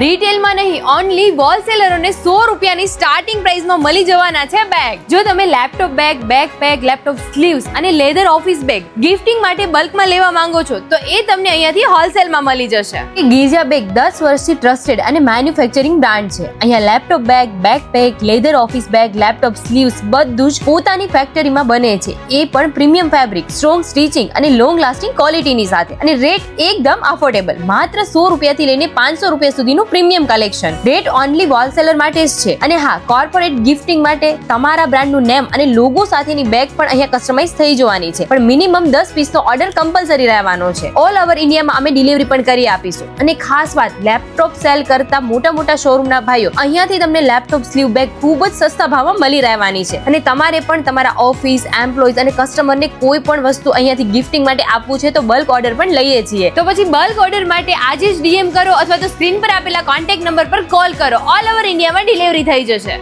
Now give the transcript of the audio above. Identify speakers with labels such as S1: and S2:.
S1: રિટેલમાં નહીં, ઓનલી હોલસેલરોને 100 રૂપિયાની સ્ટાર્ટિંગ પ્રાઇસમાં મળી જવાના છે બેગ. જો તમે laptop bag, backpack, laptop sleeves અને લેધર ઓફિસ બેગ ગિફ્ટિંગ માટે બલ્કમાં લેવા માંગો છો તો એ તમને અહીંયાથી હોલસેલમાં મળી જશે. ગીઝા બેગ 10 વર્ષથી ટ્રસ્ટેડ અને મેન્યુફેક્ચરિંગ બ્રાન્ડ છે. અહીંયા laptop bag, backpack, leather office bag, laptop sleeves બધું જ પોતાની ફેક્ટરીમાં બને છે. એ પણ પ્રીમિયમ ફેબ્રિક, સ્ટ્રોંગ સ્ટિચિંગ અને લોંગ લાસ્ટિંગ ક્વોલિટીની સાથે. અને રેટ એકદમ અફોર્ડેબલ, માત્ર 100 રૂપિયાથી લઈને 500 રૂપિયા સુધીનું premium collection. Rate only wholesaler માટે જ છે. અને હા, કોર્પોરેટ ગિફ્ટિંગ માટે તમારા બ્રાન્ડનું નેમ અને લોગો સાથેની બેગ પણ અહીંયા કસ્ટમાઇઝ થઈ જવાની છે. પણ મિનિમમ 10 પીસનો ઓર્ડર કમ્પલસરી રહેવાનો છે. ઓલ ઓવર ઇન્ડિયામાં અમે ડિલિવરી પણ કરી આપીશું. અને ખાસ વાત, લેપટોપ સેલ કરતા મોટા શોરૂમના ભાઈઓ અહીંયાથી તમને લેપટોપ સ્લીવ બેગ ખૂબ જ સસ્તા ભાવમાં મળી રહેવાની છે. અને તમારે પણ તમારા ઓફિસ, એમ્પ્લોઈઝ અને કસ્ટમરને કોઈ પણ વસ્તુ અહીંયાથી ગિફ્ટિંગ માટે આપવું છે તો બલ્ક ઓર્ડર પણ લઈએ છીએ. તો પછી બલ્ક ઓર્ડર માટે આજે જ DM કરો અથવા તો સ્ક્રીન પર આપેલા કોન્ટેક્ટ નંબર પર કોલ કરો. ઓલ ઓવર ઇન્ડિયામાં ડિલિવરી થઈ જશે.